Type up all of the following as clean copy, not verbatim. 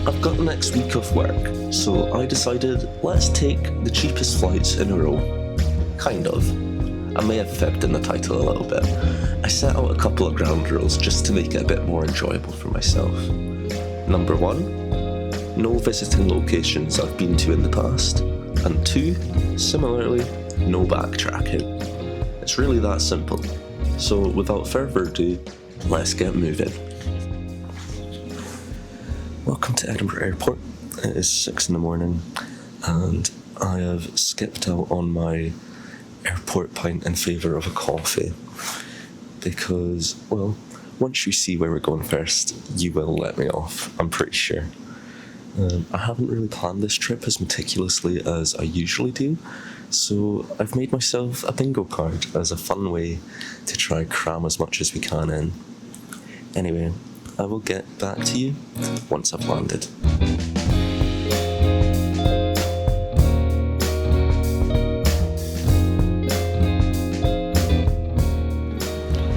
I've got the next week off work, so I decided let's take the cheapest flights in a row. Kind of. I may have fibbed in the title a little bit. I set out a couple of ground rules just to make it a bit more enjoyable for myself. Number 1, no visiting locations I've been to in the past. And 2, similarly, no backtracking. It's really that simple. So without further ado, let's get moving. Welcome to Edinburgh Airport. It is 6 in the morning and I have skipped out on my airport pint in favour of a coffee because, well, once you see where we're going first, you will let me off, I'm pretty sure. I haven't really planned this trip as meticulously as I usually do, so I've made myself a bingo card as a fun way to try cram as much as we can in. Anyway, I will get back to you once I've landed.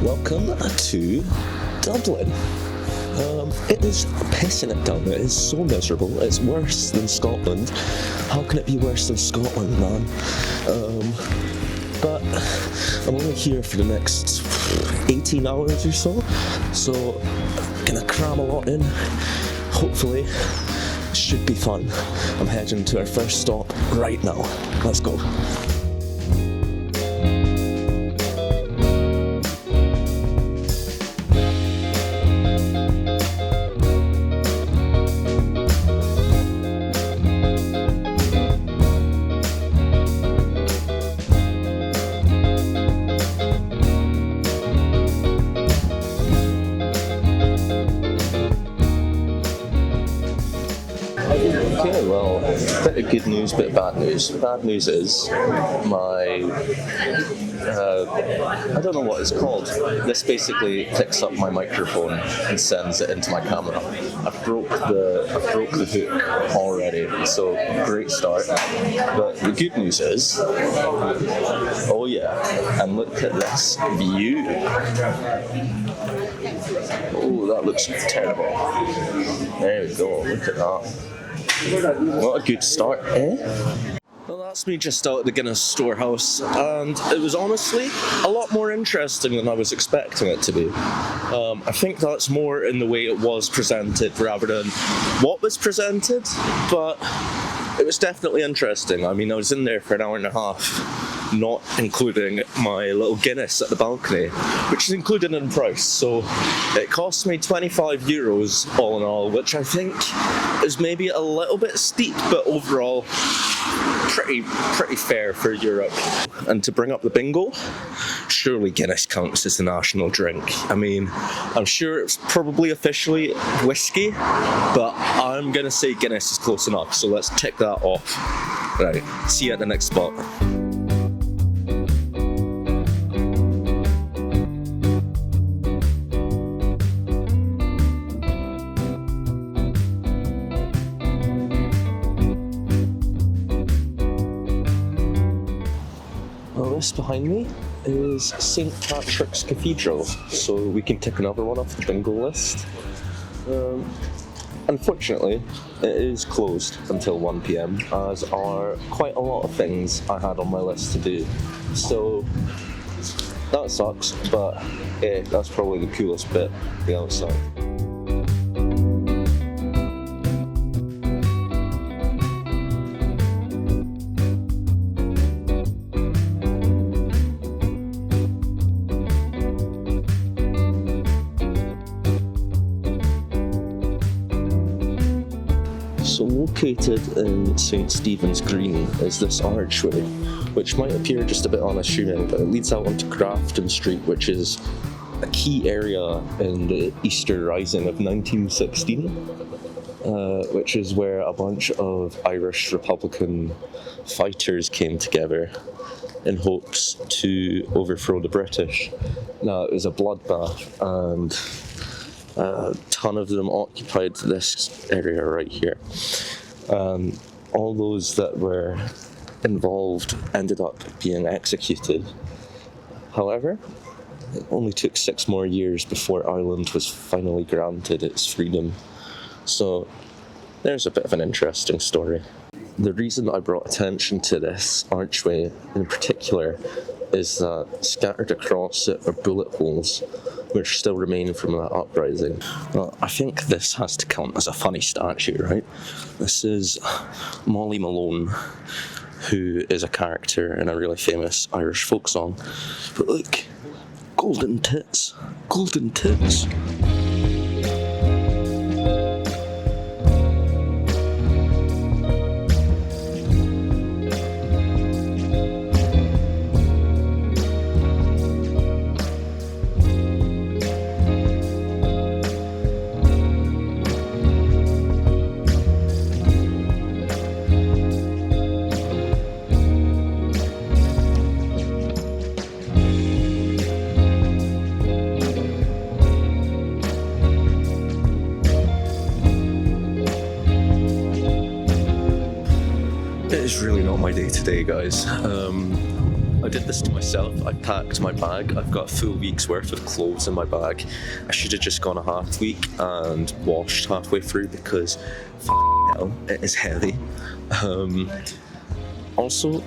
Welcome to Dublin. It is pissing it down. It is so miserable. It's worse than Scotland. How can it be worse than Scotland, man? But I'm only here for the next 18 hours or so I'm gonna cram a lot in. Hopefully, it should be fun. I'm heading to our first stop right now. Let's go. Okay, well, bit of good news, bit of bad news. Bad news is my, I don't know what it's called. This basically picks up my microphone and sends it into my camera. I broke the hook already, so great start. But the good news is, oh yeah, and look at this view. Oh, that looks terrible. There we go, look at that. What a good start, eh? Well, that's me just out at the Guinness Storehouse, and it was honestly a lot more interesting than I was expecting it to be. I think that's more in the way it was presented rather than what was presented, but it was definitely interesting. I mean, I was in there for an hour and a half, not including my little Guinness at the balcony, which is included in the price, so it cost me €25 all in all, which I think is maybe a little bit steep, but overall pretty fair for Europe. And to bring up the bingo, surely Guinness counts as the national drink. I mean, I'm sure it's probably officially whiskey, but I'm gonna say Guinness is close enough, so let's tick that off. Right, see you at the next spot. Well, this behind me is St. Patrick's Cathedral, so we can tick another one off the bingo list. Unfortunately, it is closed until 1 PM, as are quite a lot of things I had on my list to do. So that sucks, but that's probably the coolest bit, the outside. So located in St. Stephen's Green is this archway, which might appear just a bit unassuming, but it leads out onto Grafton Street, which is a key area in the Easter Rising of 1916, which is where a bunch of Irish Republican fighters came together in hopes to overthrow the British. Now, it was a bloodbath, and a ton of them occupied this area right here. All those that were involved ended up being executed. However, it only took 6 more years before Ireland was finally granted its freedom. So there's a bit of an interesting story. The reason I brought attention to this archway in particular is that scattered across it are bullet holes which still remain from that uprising. Well, I think this has to count as a funny statue, right? This is Molly Malone, who is a character in a really famous Irish folk song. But look, golden tits, golden tits. It's really not my day today, guys. I did this to myself. I packed my bag. I've got a full week's worth of clothes in my bag. I should have just gone a half week and washed halfway through because hell, it is heavy. Also,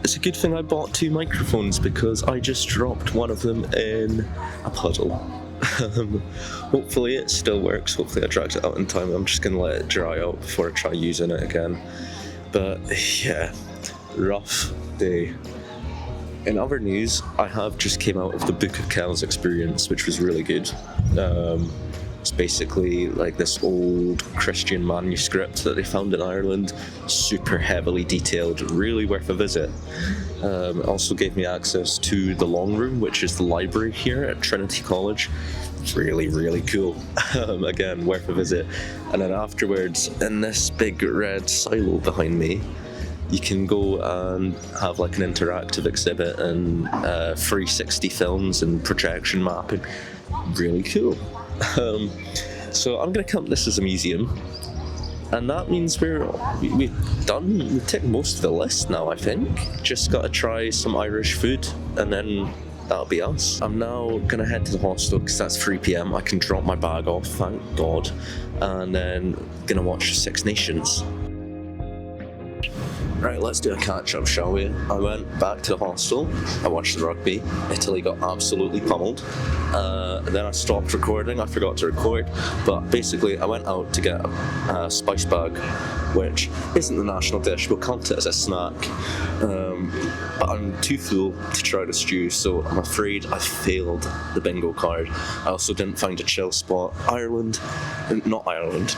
it's a good thing I bought 2 microphones because I just dropped one of them in a puddle. Hopefully it still works. Hopefully I dragged it out in time. I'm just going to let it dry out before I try using it again. But yeah, rough day. In other news, I have just came out of the Book of Kells experience, which was really good. It's basically like this old Christian manuscript that they found in Ireland, super heavily detailed, really worth a visit. It also gave me access to the Long Room, which is the library here at Trinity College. Really, really cool. Again, worth a visit. And then afterwards, in this big red silo behind me, you can go and have like an interactive exhibit and 360 films and projection mapping. Really cool. So I'm going to count this as a museum. And that means we've done, we've ticked most of the list now, I think. Just got to try some Irish food and then that'll be us. I'm now gonna head to the hostel because that's 3 p.m. I can drop my bag off, thank God, and then gonna watch Six Nations. Right, let's do a catch-up, shall we? I went back to the hostel, I watched the rugby, Italy got absolutely pummeled, then I stopped recording, I forgot to record, but basically I went out to get a spice bag, which isn't the national dish, we'll count it as a snack, but I'm too full to try the stew, so I'm afraid I failed the bingo card. I also didn't find a chill spot.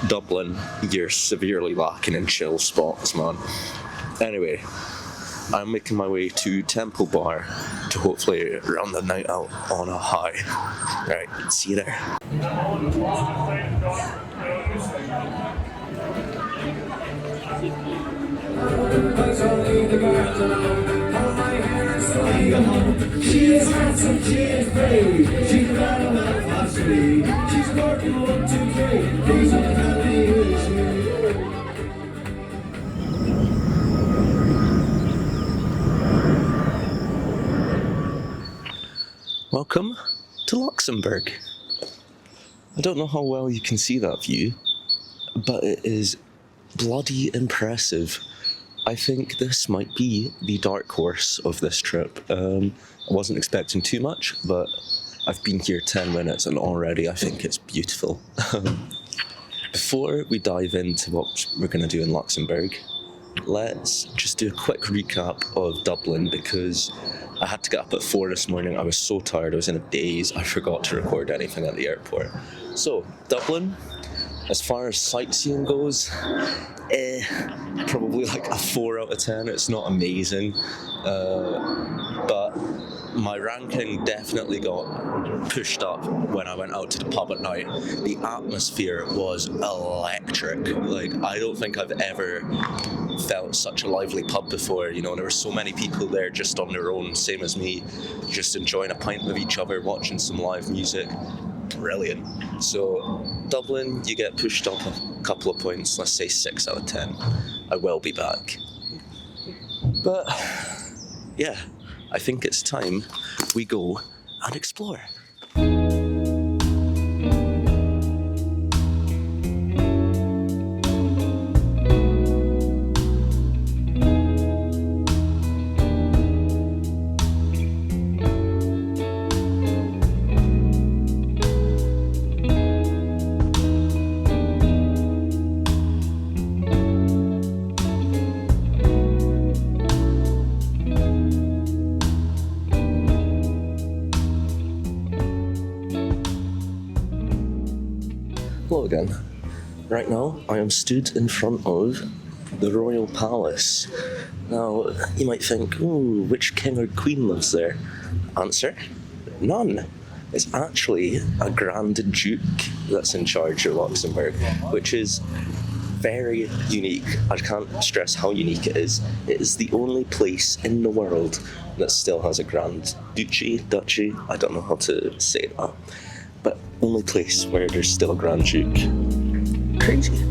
Dublin, you're severely lacking in chill spots, man. Anyway, I'm making my way to Temple Bar to hopefully round the night out on a high. Right, see you there. She is handsome, she is brave, she's got a lot of philosophy, she's working 1, 2, 3, please don't tell me who is she. Welcome to Luxembourg. I don't know how well you can see that view, but it is bloody impressive. I think this might be the dark horse of this trip. I wasn't expecting too much, but I've been here 10 minutes and already I think it's beautiful. Before we dive into what we're going to do in Luxembourg, let's just do a quick recap of Dublin because I had to get up at 4 this morning. I was so tired, I was in a daze, I forgot to record anything at the airport. So, Dublin, as far as sightseeing goes, probably like a 4 out of 10. It's not amazing, but my ranking definitely got pushed up when I went out to the pub at night. The atmosphere was electric. Like, I don't think I've ever felt such a lively pub before. You know, there were so many people there just on their own, same as me, just enjoying a pint with each other, watching some live music. Brilliant. So Dublin, you get pushed up a couple of points, let's say 6 out of 10. I will be back. But yeah, I think it's time we go and explore. Hello again. Right now, I am stood in front of the Royal Palace. Now, you might think, ooh, which king or queen lives there? Answer, none. It's actually a Grand Duke that's in charge of Luxembourg, which is very unique. I can't stress how unique it is. It is the only place in the world that still has a Grand Duchy, I don't know how to say that, but only place where there's still a Grand Duke. Crazy.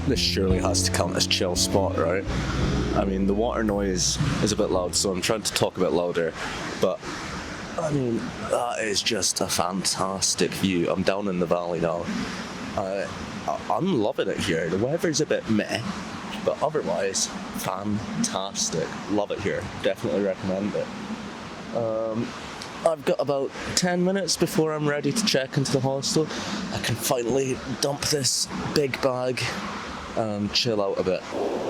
This surely has to count as chill spot, right? I mean, the water noise is a bit loud, so I'm trying to talk a bit louder, but I mean, that is just a fantastic view. I'm down in the valley now. I'm loving it here. The weather's a bit meh, but otherwise, fantastic. Love it here. Definitely recommend it. I've got about 10 minutes before I'm ready to check into the hostel. I can finally dump this big bag and chill out a bit.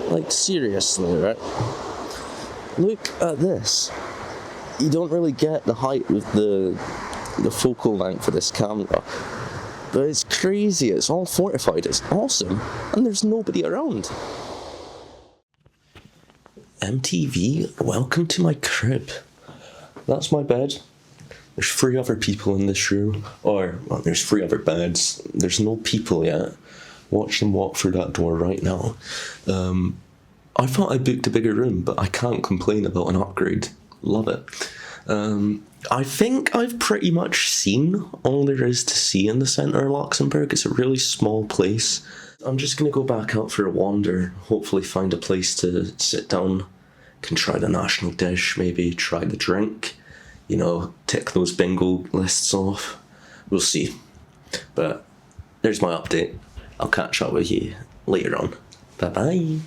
Like, seriously, right? Look at this. You don't really get the height with the focal length of this camera, but it's crazy. It's all fortified. It's awesome, and there's nobody around. MTV, welcome to my crib. That's my bed. There's 3 other people in this room, or well, there's 3 other beds. There's no people yet. Watch them walk through that door right now. I thought I booked a bigger room, but I can't complain about an upgrade. Love it. I think I've pretty much seen all there is to see in the centre of Luxembourg. It's a really small place. I'm just going to go back out for a wander, hopefully find a place to sit down, can try the national dish, maybe try the drink, you know, tick those bingo lists off. We'll see. But there's my update. I'll catch up with you later on. Bye-bye.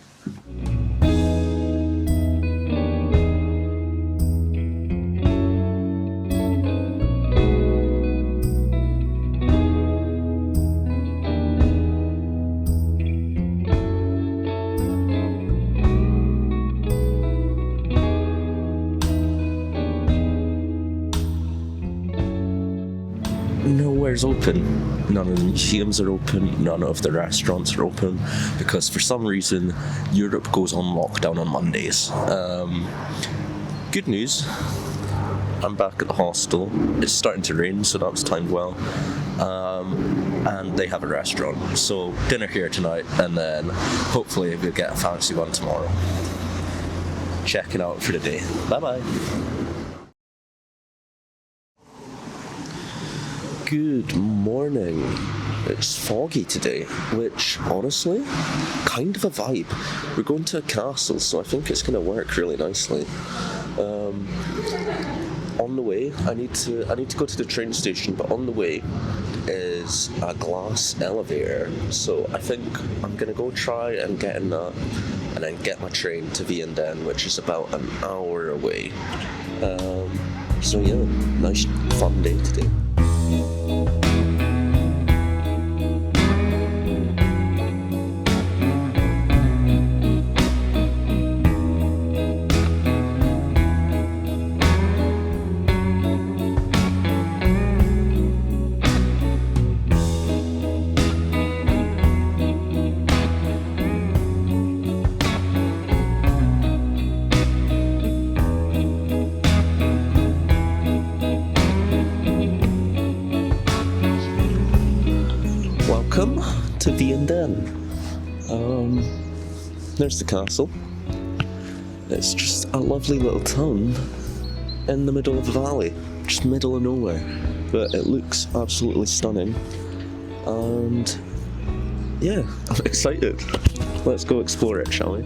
Nowhere's open. None of the museums are open, none of the restaurants are open, because for some reason Europe goes on lockdown on Mondays. Good news, I'm back at the hostel. It's starting to rain, so that's timed well. And they have a restaurant, so dinner here tonight, and then hopefully we'll get a fancy one tomorrow. Checking out for the day. Bye-bye. Good morning. It's foggy today, which honestly, kind of a vibe. We're going to a castle, so I think it's going to work really nicely. On the way, I need to go to the train station, but on the way is a glass elevator. So I think I'm going to go try and get in that, and then get my train to Vianden, which is about an hour away. So yeah, nice fun day today. Welcome to Vianden. There's the castle. It's just a lovely little town in the middle of the valley, just middle of nowhere, but it looks absolutely stunning, and yeah, I'm excited. Let's go explore it, shall we?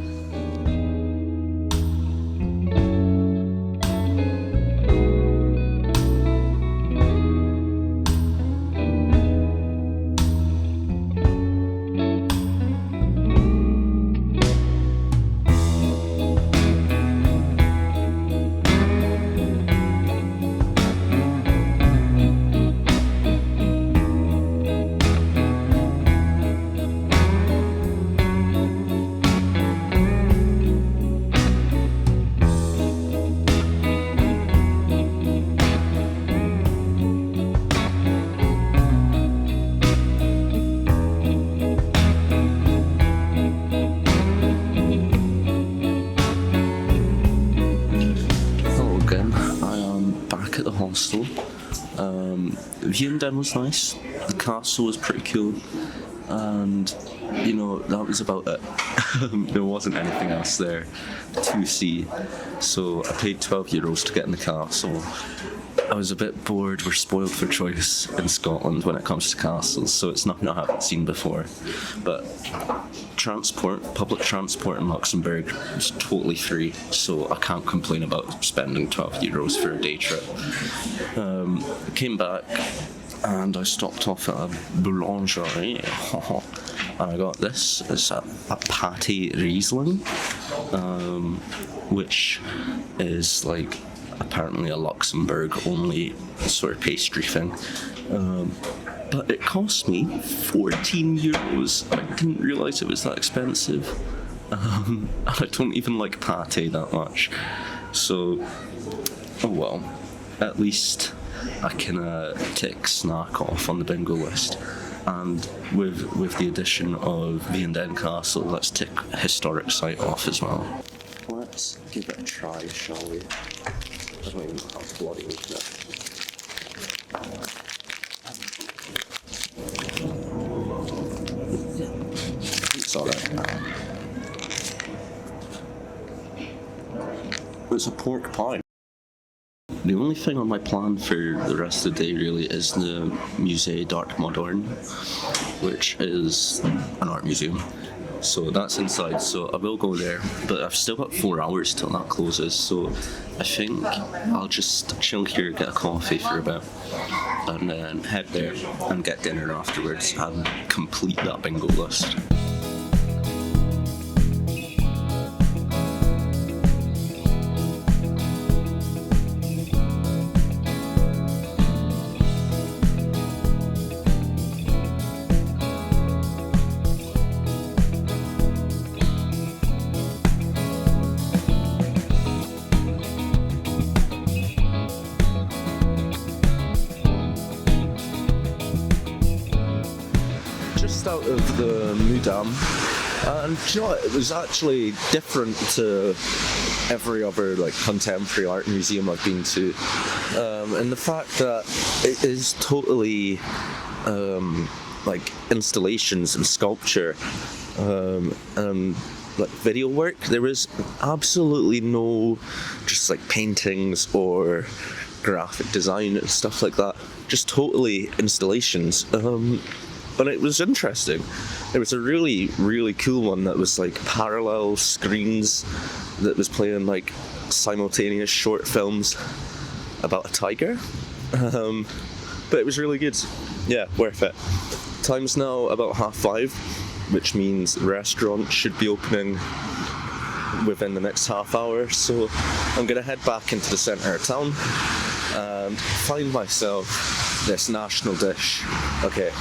hostel. Vianden was nice. The castle was pretty cool. And, that was about it. There wasn't anything else there to see. So I paid €12 to get in the castle. I was a bit bored. We're spoiled for choice in Scotland when it comes to castles, so it's nothing I haven't seen before. But public transport in Luxembourg was totally free, so I can't complain about spending €12 for a day trip. I came back and I stopped off at a boulangerie and I got this. It's a pâté Riesling, which is like apparently a Luxembourg only sort of pastry thing. But it cost me €14. I didn't realise it was that expensive. And I don't even like pâté that much. So, oh well, at least I can tick snack off on the bingo list. And with the addition of Vianden Castle, let's tick historic site off as well. Let's give it a try, shall we? I don't even know how to bloody open it. It's alright. It's a pork pie. The only thing on my plan for the rest of the day really is the Musée d'Art Moderne, which is an art museum. So that's inside, so I will go there, but I've still got 4 hours till that closes, so I think I'll just chill here, get a coffee for a bit, and then head there and get dinner afterwards and complete that bingo list. Out of the Mudam, and do you know what? It was actually different to every other contemporary art museum I've been to, and the fact that it is totally installations and sculpture and video work. There is absolutely no just paintings or graphic design and stuff like that, just totally installations. But it was interesting. There was a really, really cool one that was parallel screens that was playing simultaneous short films about a tiger. But it was really good. Yeah, worth it. Time's now about 5:30, which means the restaurant should be opening within the next half hour. So I'm gonna head back into the centre of town and find myself this national dish. Okay.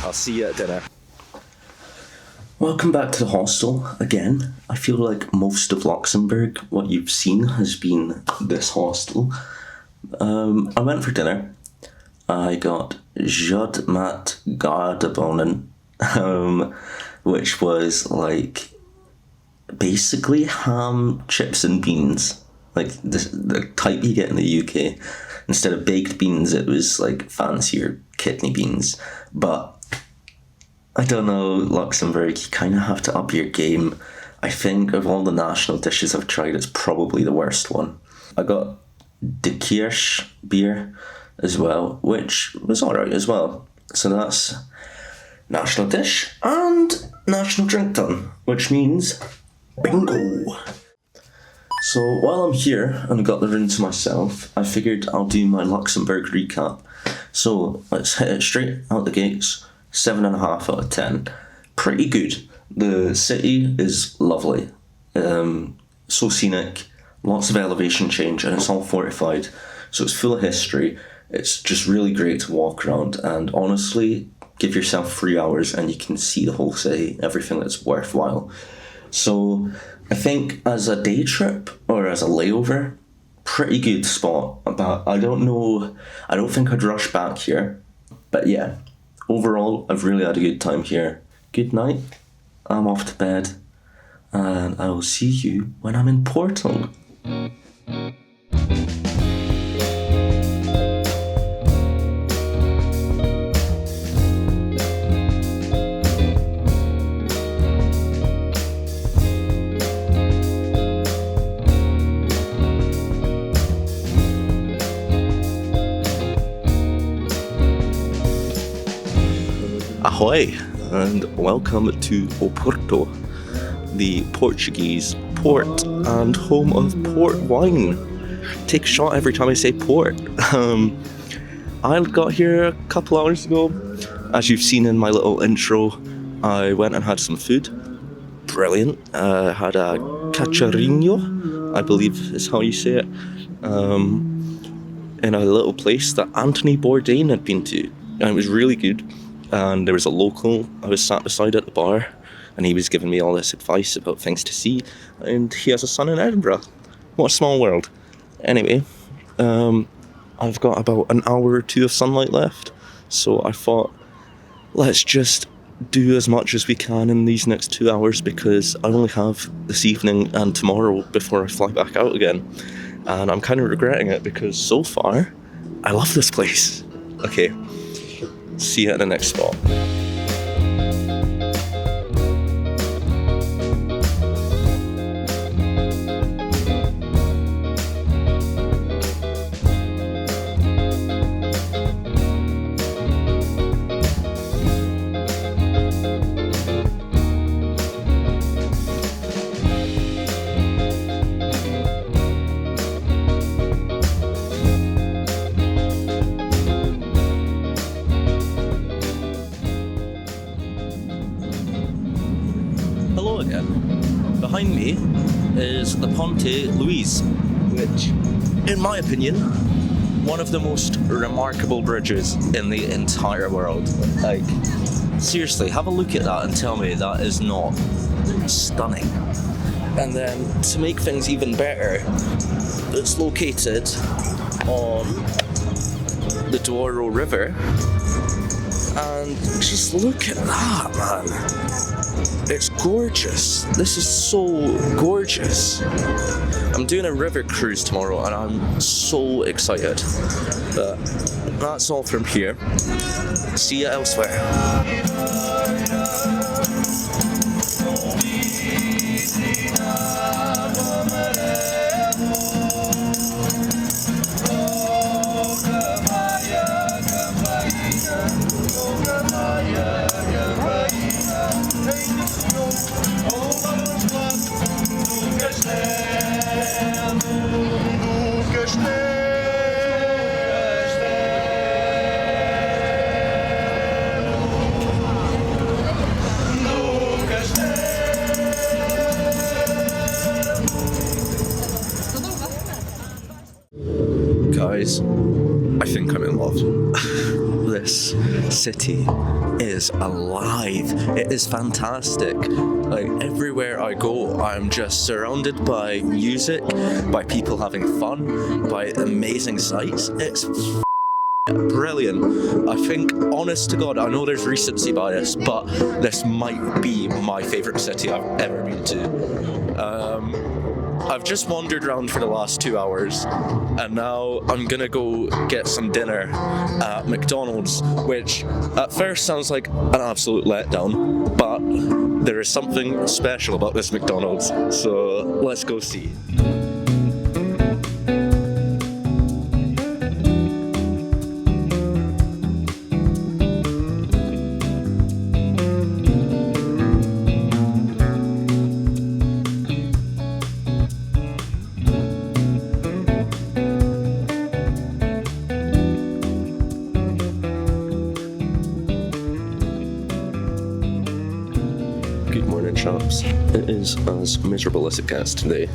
I'll see you at dinner. Welcome back to the hostel again. I feel like most of Luxembourg, what you've seen has been this hostel. I went for dinner. I got Jod Mat Gardebonen, which was basically ham, chips and beans. The type you get in the UK. Instead of baked beans, it was fancier kidney beans. But I don't know, Luxembourg, you kind of have to up your game. I think of all the national dishes I've tried, it's probably the worst one. I got De Kirsch beer as well, which was alright as well. So that's national dish and national drink done, which means bingo. So while I'm here and got the room to myself, I figured I'll do my Luxembourg recap. So let's hit it straight out the gates. 7.5 out of 10. Pretty good. The city is lovely. So scenic, lots of elevation change, and it's all fortified. So it's full of history. It's just really great to walk around, and honestly, give yourself 3 hours and you can see the whole city, everything that's worthwhile. So I think as a day trip or as a layover, pretty good spot. But I don't think I'd rush back here. But yeah. Overall, I've really had a good time here. Good night. I'm off to bed. And I will see you when I'm in Portal. Ahoy, and welcome to Oporto, the Portuguese port and home of port wine. Take a shot every time I say port. I got here a couple hours ago. As you've seen in my little intro, I went and had some food. Brilliant. Had a cacciarino, I believe is how you say it, in a little place that Anthony Bourdain had been to. And it was really good. And there was a local I was sat beside at the bar, and he was giving me all this advice about things to see, and he has a son in Edinburgh. What a small world. Anyway, I've got about an hour or two of sunlight left, so I thought, let's just do as much as we can in these next 2 hours, because I only have this evening and tomorrow before I fly back out again. And I'm kind of regretting it, because so far, I love this place. Okay. See you at the next spot. Hello again. Behind me is the Ponte Luís, which, in my opinion, one of the most remarkable bridges in the entire world. Like, seriously, have a look at that and tell me that is not stunning. And then, to make things even better, it's located on the Douro River. And just look at that, man. It's gorgeous. This is so gorgeous. I'm doing a river cruise tomorrow and I'm so excited. But that's all from here. See you elsewhere. Guys, I think I'm in love. This city is alive. It is fantastic. Like, everywhere I go, I'm just surrounded by music, by people having fun, by amazing sights. It's brilliant. I think, honest to God, I know there's recency bias, but this might be my favourite city I've ever been to. I've just wandered around for the last 2 hours, and now I'm gonna go get some dinner at McDonald's, which at first sounds like an absolute letdown, but there is something special about this McDonald's, so let's go see. Good morning, chaps. It is as miserable as it gets today.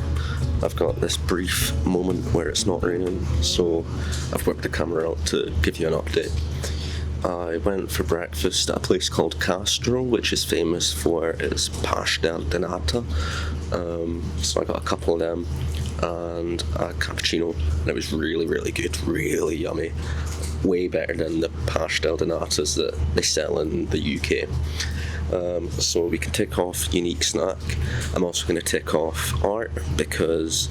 I've got this brief moment where it's not raining, so I've whipped the camera out to give you an update. I went for breakfast at a place called Castro, which is famous for its pastel de nata. So I got a couple of them and a cappuccino, and it was really, really good, really yummy. Way better than the pastel de natas that they sell in the UK. So we can tick off unique snack. I'm also going to tick off art, because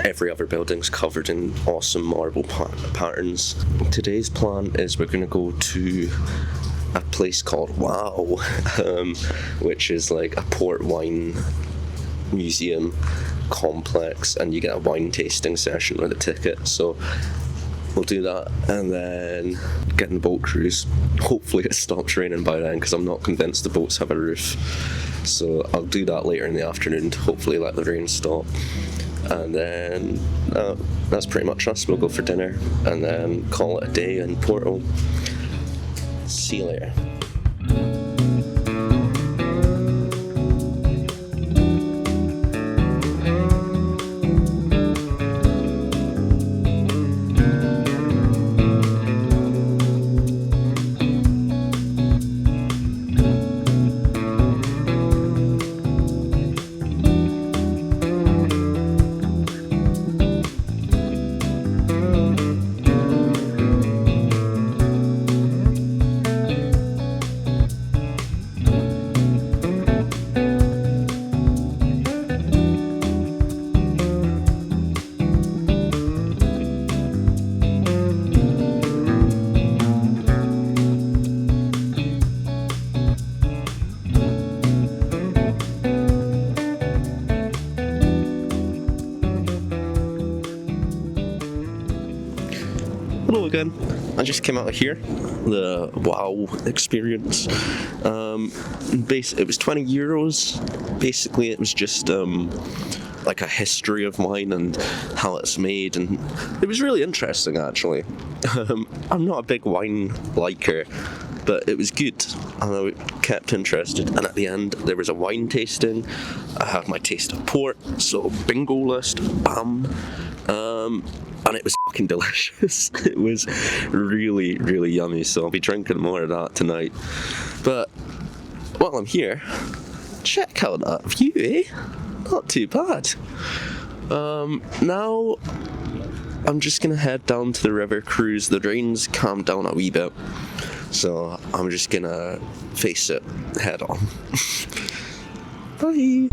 every other building's covered in awesome marble patterns. Today's plan is we're going to go to a place called Wow, which is like a port wine museum complex, and you get a wine tasting session with a ticket. So we'll do that, and then get in the boat cruise. Hopefully it stops raining by then, because I'm not convinced the boats have a roof. So I'll do that later in the afternoon to hopefully let the rain stop. And then that's pretty much us. We'll go for dinner and then call it a day in Porto. See you later. Hello again. I just came out of here, the WoW experience. It was €20. Basically, it was just like a history of wine and how it's made, and it was really interesting actually. I'm not a big wine liker, but it was good and I kept interested, and at the end there was a wine tasting. I had my taste of port, so bingo list, bam. And it was fucking delicious. It was really, really yummy, so I'll be drinking more of that tonight. But while I'm here, check out that view, eh? Not too bad. Now I'm just gonna head down to the river cruise. The rain's calmed down a wee bit, so I'm just gonna face it head on. Bye.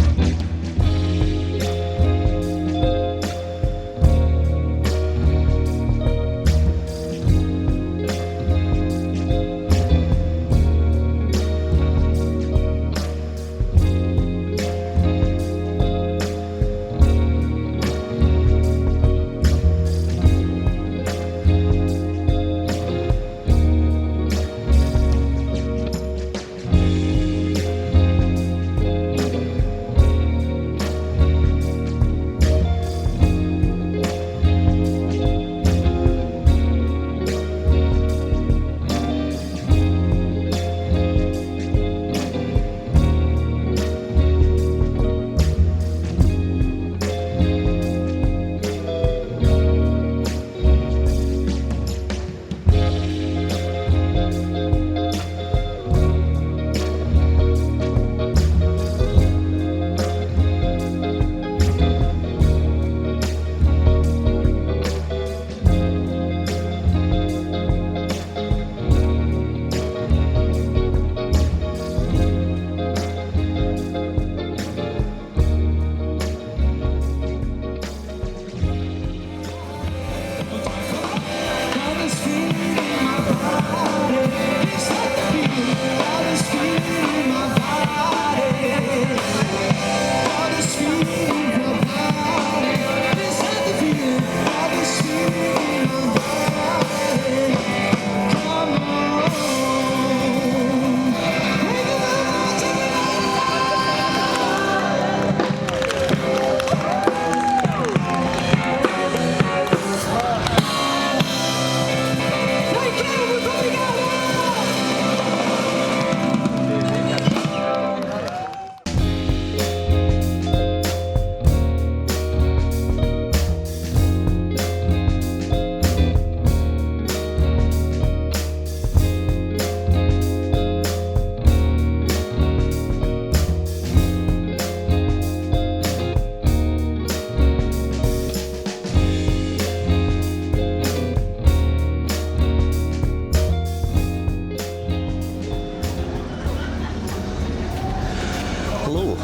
Hello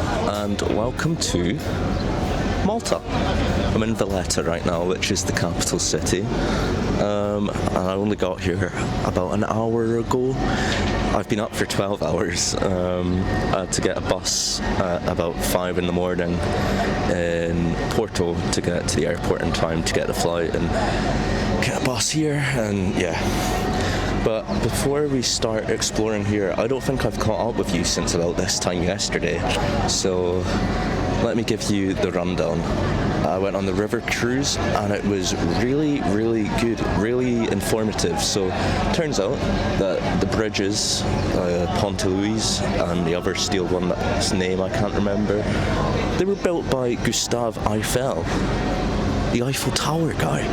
and welcome to Malta. I'm in Valletta right now, which is the capital city. And I only got here about an hour ago. I've been up for 12 hours. I had to get a bus at about 5 in the morning in Porto to get to the airport in time to get the flight and get a bus here, and yeah. But before we start exploring here, I don't think I've caught up with you since about this time yesterday, so let me give you the rundown. I went on the river cruise and it was really, really good, really informative. So turns out that the bridges, Ponte Luís and the other steel one, that's name I can't remember, they were built by Gustave Eiffel, the Eiffel Tower guy,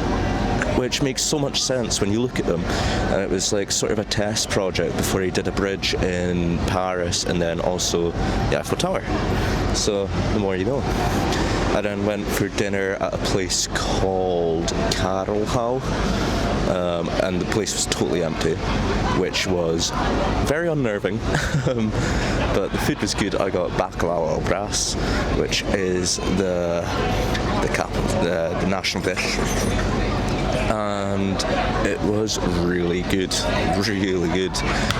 which makes so much sense when you look at them. And it was like sort of a test project before he did a bridge in Paris and then also the Eiffel Tower. So the more you know. I then went for dinner at a place called Carolhau, and the place was totally empty, which was very unnerving. But the food was good. I got bacalhau au braço, which is the national dish. And it was really good, really good.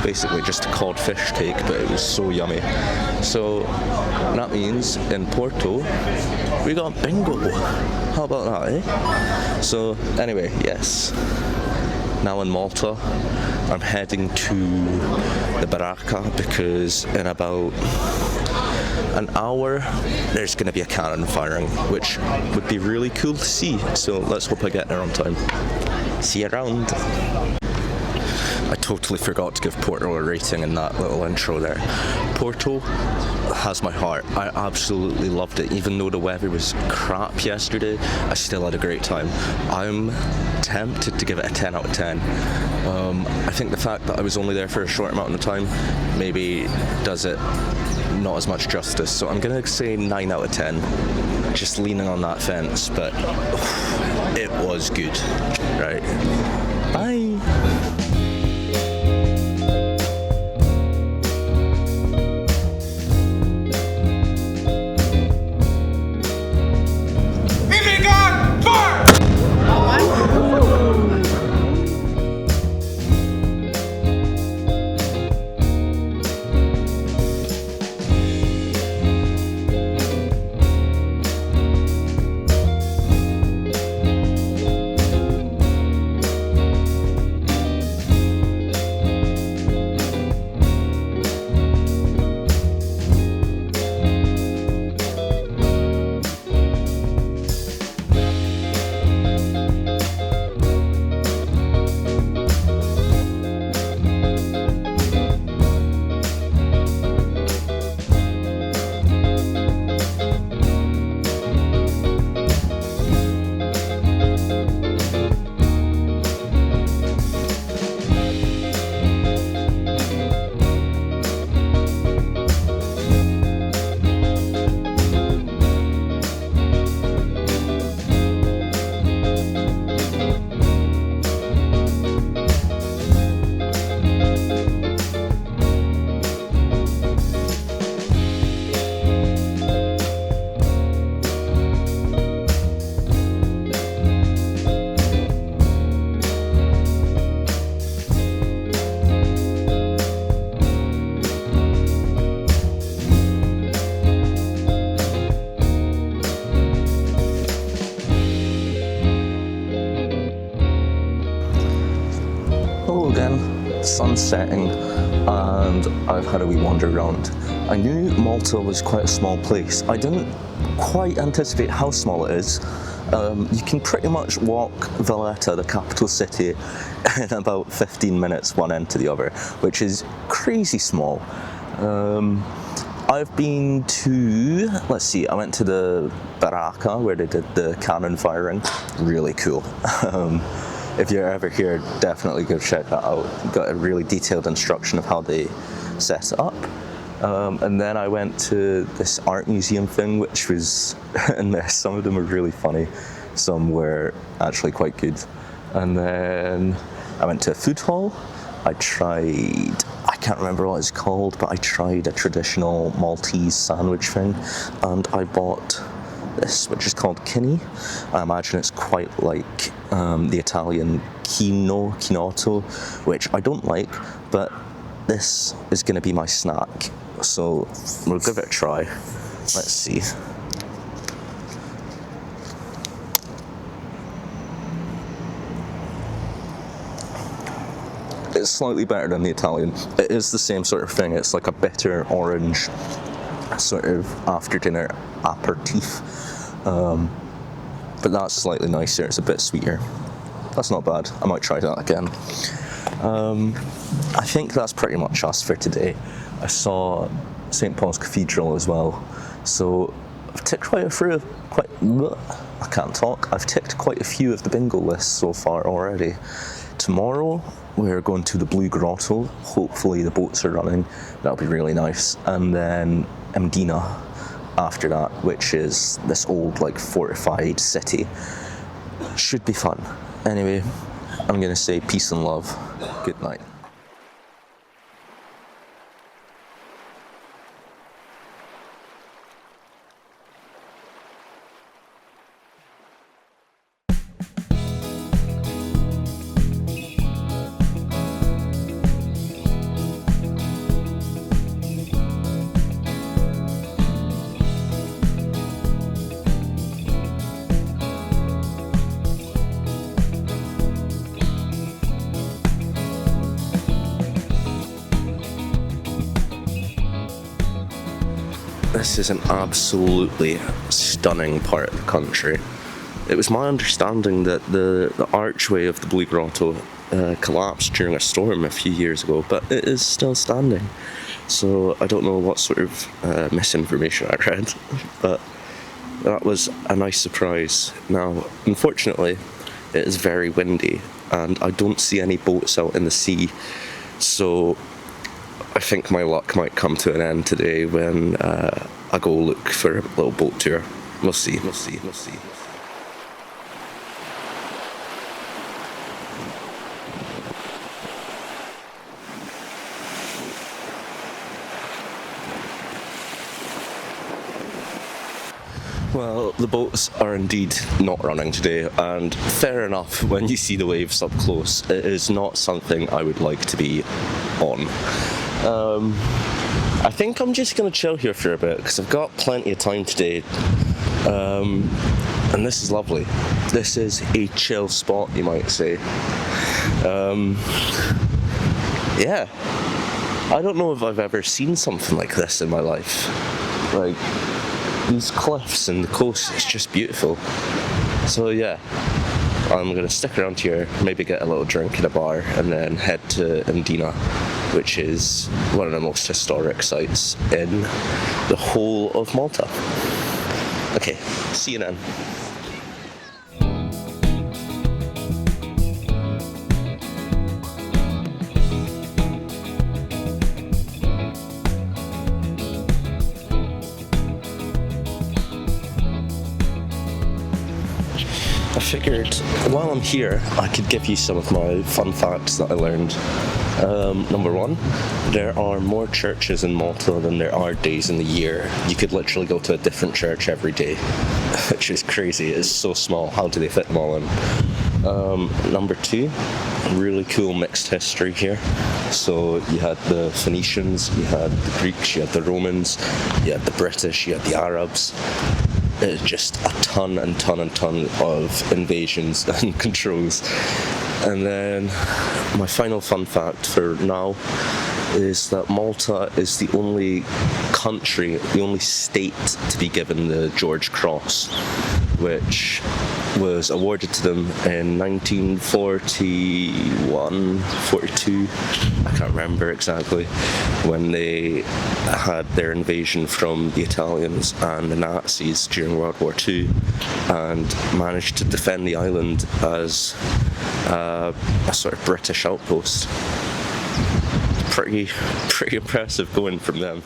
Basically just a cod fish cake, but it was so yummy. So that means in Porto we got bingo. How about that, eh? So anyway, yes. Now in Malta, I'm heading to the Baraka because in about an hour there's going to be a cannon firing, which would be really cool to see. So let's hope I get there on time. See you around. I totally forgot to give Porto a rating in that little intro there. Porto has my heart. I absolutely loved it. Even though the weather was crap yesterday, I still had a great time. I'm tempted to give it a 10 out of 10. I think the fact that I was only there for a short amount of time maybe does it not as much justice. So I'm going to say 9 out of 10. Just leaning on that fence, but it was good. Right. Bye. Sun's setting and I've had a wee wander around. I knew Malta was quite a small place. I didn't quite anticipate how small it is. You can pretty much walk Valletta, the capital city, in about 15 minutes one end to the other, which is crazy small. I've been to, let's see, I went to the Baraka where they did the cannon firing. Really cool. If you're ever here, definitely go check that out. Got a really detailed instruction of how they set it up. And then I went to this art museum thing, which was, and some of them were really funny. Some were actually quite good. And then I went to a food hall. I can't remember what it's called, but I tried a traditional Maltese sandwich thing. And I bought this, which is called Kini. I imagine it's quite like the Italian Chinotto, which I don't like, but this is going to be my snack. So we'll give it a try. Let's see. It's slightly better than the Italian. It is the same sort of thing. It's like a bitter orange sort of after dinner aperitif. But that's slightly nicer. It's a bit sweeter. That's not bad. I might try that again. I think that's pretty much us for today. I saw St. Paul's Cathedral as well. So I've ticked quite a few of the bingo lists so far already. Tomorrow we're going to the Blue Grotto. Hopefully the boats are running. That'll be really nice. And then Mdina after that, which is this old like fortified city. Should be fun. Anyway, I'm gonna say peace and love. Good night. This is an absolutely stunning part of the country. It was my understanding that the archway of the Blue Grotto collapsed during a storm a few years ago, but it is still standing. So I don't know what sort of misinformation I read, but that was a nice surprise. Now, unfortunately, it is very windy, and I don't see any boats out in the sea, so I think my luck might come to an end today when I go look for a little boat tour. We'll see. Well, the boats are indeed not running today, and fair enough, when you see the waves up close, it is not something I would like to be on. I think I'm just going to chill here for a bit, because I've got plenty of time today, and this is lovely. This is a chill spot, you might say. Yeah, I don't know if I've ever seen something like this in my life. Like, these cliffs and the coast, it's just beautiful. So yeah, I'm going to stick around here, maybe get a little drink in a bar, and then head to Mdina, which is one of the most historic sites in the whole of Malta. Okay, see you then. I figured while I'm here, I could give you some of my fun facts that I learned. Number one, there are more churches in Malta than there are days in the year. You could literally go to a different church every day, which is crazy. It's so small. How do they fit them all in? Number two, really cool mixed history here. So you had the Phoenicians, you had the Greeks, you had the Romans, you had the British, you had the Arabs. It's just a ton of invasions and controls. And then my final fun fact for now is that Malta is the only country, the only state to be given the George Cross, which was awarded to them in 1941, 42, I can't remember exactly, when they had their invasion from the Italians and the Nazis during World War II, and managed to defend the island as a sort of British outpost. Pretty impressive going from them.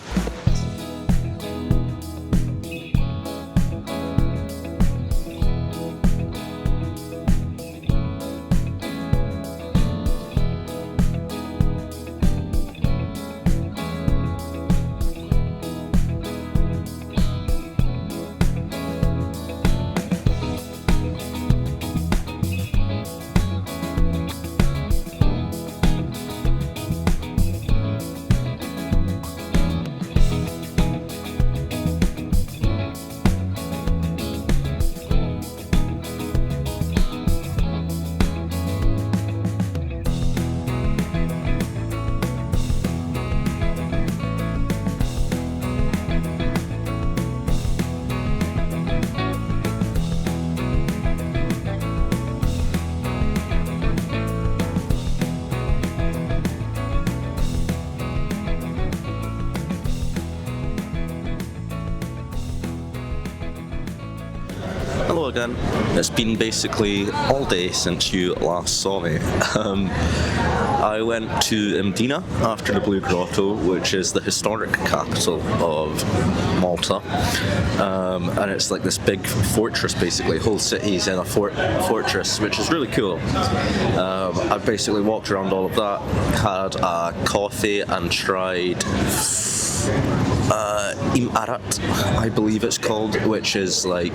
again. It's been basically all day since you last saw me. I went to Mdina after the Blue Grotto, which is the historic capital of Malta. And it's like this big fortress, basically. Whole city's in a fortress, which is really cool. I basically walked around all of that, had a coffee and tried Imarat, I believe it's called, which is like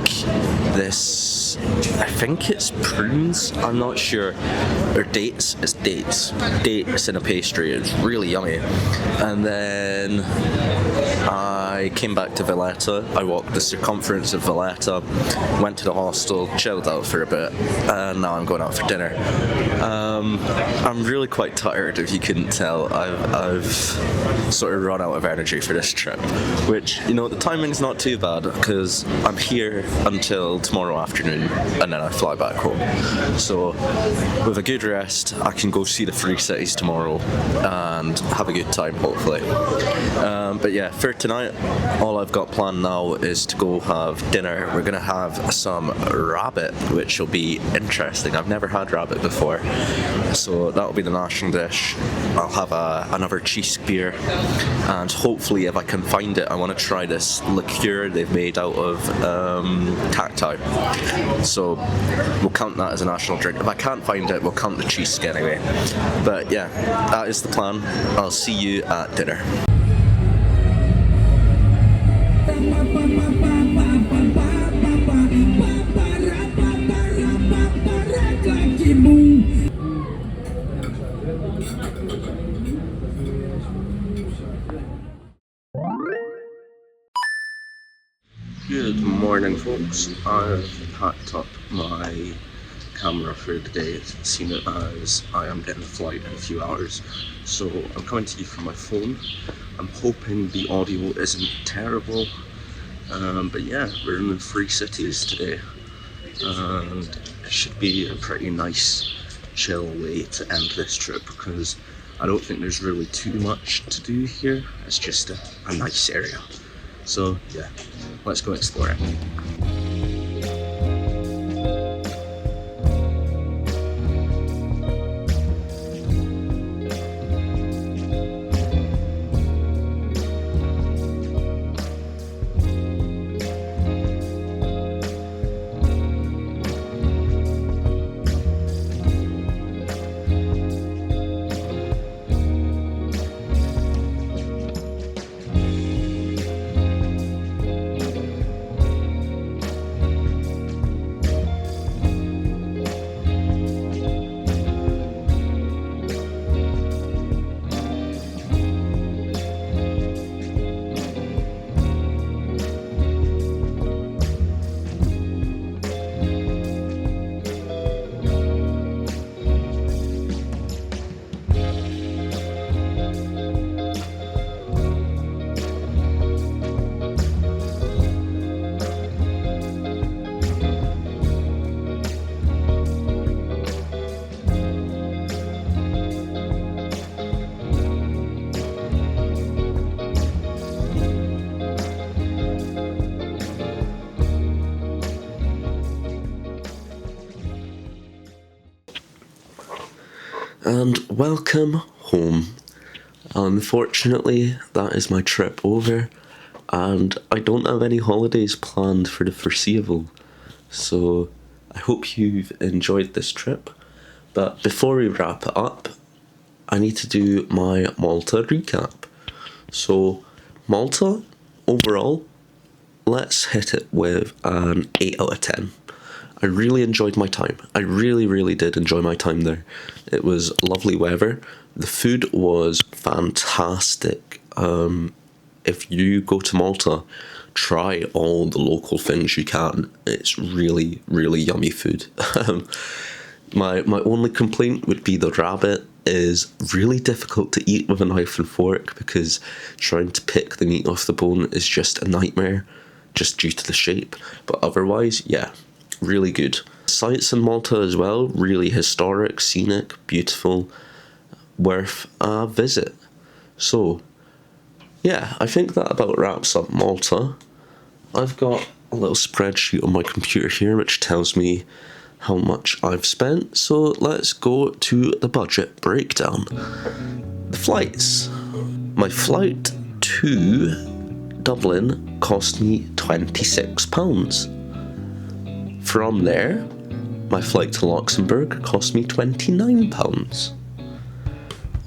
this, I think it's prunes, I'm not sure, or dates, it's dates in a pastry. It's really yummy. And then I came back to Valletta. I walked the circumference of Valletta, went to the hostel, chilled out for a bit, and now I'm going out for dinner. I'm really quite tired, if you couldn't tell. I've sort of run out of energy for this trip, which, you know, the timing's not too bad because I'm here until tomorrow afternoon and then I fly back home. So with a good rest, I can go see the three cities tomorrow and have a good time, hopefully. But yeah, for tonight, all I've got planned now is to go have dinner. We're gonna have some rabbit, which will be interesting. I've never had rabbit before, so that'll be the national dish. I'll have another cheese beer, and hopefully, if I can find it, I want to try this liqueur they've made out of cacti. So we'll count that as a national drink. If I can't find it, we'll count the cheese anyway. But yeah, that is the plan. I'll see you at dinner. Good morning, folks. I've packed up my camera for the day, seeing it as I am getting a flight in a few hours. So I'm coming to you from my phone. I'm hoping the audio isn't terrible. But yeah, we're in the three cities today, and it should be a pretty nice, chill way to end this trip because I don't think there's really too much to do here. It's just a nice area. So yeah, let's go explore it. And welcome home. Unfortunately, that is my trip over, and I don't have any holidays planned for the foreseeable. So I hope you've enjoyed this trip. But before we wrap it up, I need to do my Malta recap. So Malta, overall, let's hit it with an 8 out of 10. I really enjoyed my time. I really did enjoy my time there. It was lovely weather. The food was fantastic. If you go to Malta, try all the local things you can. It's really yummy food. My only complaint would be the rabbit is really difficult to eat with a knife and fork because trying to pick the meat off the bone is just a nightmare, just due to the shape. But otherwise, yeah, really good. Sights in Malta as well, really historic, scenic, beautiful, worth a visit. So, yeah, I think that about wraps up Malta. I've got a little spreadsheet on my computer here which tells me how much I've spent. So let's go to the budget breakdown. The flights. My flight to Dublin cost me £26. From there, my flight to Luxembourg cost me £29.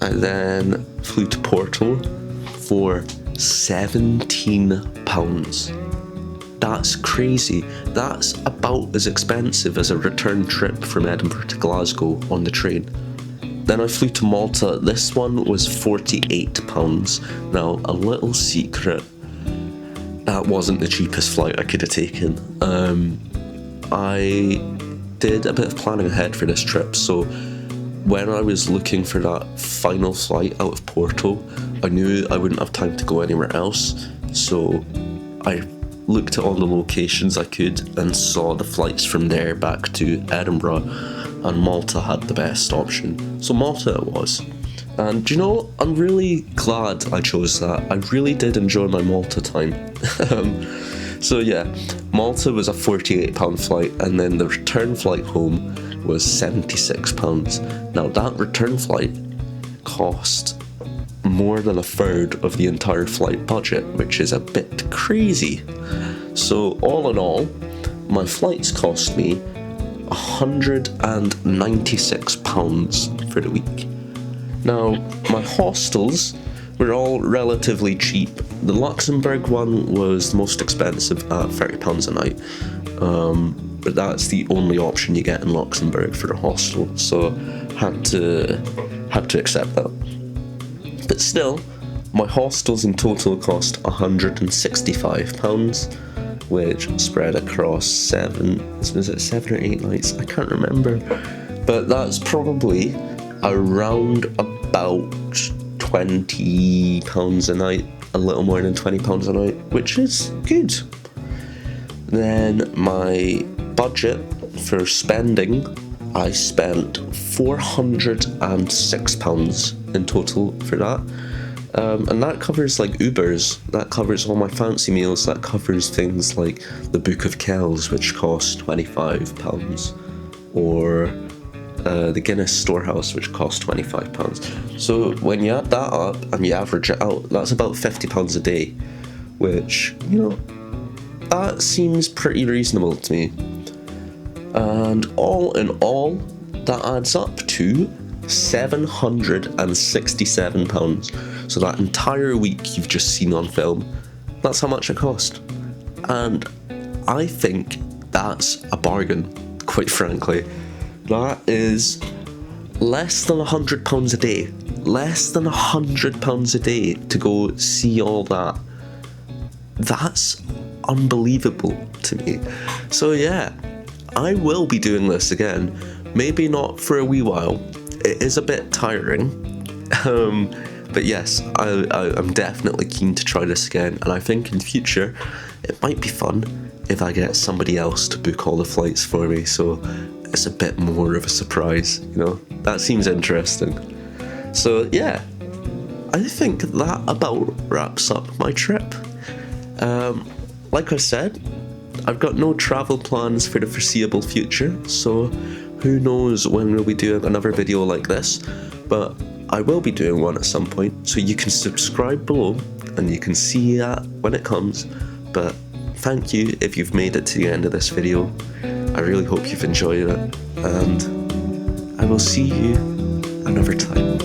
I then flew to Porto for £17. That's crazy. That's about as expensive as a return trip from Edinburgh to Glasgow on the train. Then I flew to Malta. This one was £48. Now, a little secret, that wasn't the cheapest flight I could have taken. I did a bit of planning ahead for this trip, so when I was looking for that final flight out of Porto, I knew I wouldn't have time to go anywhere else, so I looked at all the locations I could and saw the flights from there back to Edinburgh, and Malta had the best option. So Malta it was. And you know, I'm really glad I chose that. I really did enjoy my Malta time. So yeah, Malta was a £48 flight, and then the return flight home was £76. Now that return flight cost more than a third of the entire flight budget, which is a bit crazy. So all in all, my flights cost me £196 for the week. Now, my hostels were all relatively cheap. The Luxembourg one was the most expensive at £30 a night, but that's the only option you get in Luxembourg for a hostel, so had to accept that. But still, my hostels in total cost £165, which spread across 7 or 8 nights? I can't remember, but that's probably around about £20 a night, a little more than £20 a night, which is good. Then my budget for spending, I spent £406 in total for that. And that covers like Ubers, that covers all my fancy meals, that covers things like the Book of Kells, which cost £25, or the Guinness Storehouse, which cost £25. So when you add that up and you average it out, that's about £50 a day, which, you know, that seems pretty reasonable to me. And all in all, that adds up to £767. So that entire week you've just seen on film, that's how much it cost. And I think that's a bargain, quite frankly. That is less than £100 a day. Less than £100 a day to go see all that. That's unbelievable to me. So yeah, I will be doing this again. Maybe not for a wee while. It is a bit tiring. But yes, I'm definitely keen to try this again, and I think in future it might be fun if I get somebody else to book all the flights for me, so it's a bit more of a surprise, you know? That seems interesting. So yeah, I think that about wraps up my trip. Like I said, I've got no travel plans for the foreseeable future, so who knows when we'll be doing another video like this, but I will be doing one at some point, so you can subscribe below and you can see that when it comes. But thank you if you've made it to the end of this video. I really hope you've enjoyed it, and I will see you another time.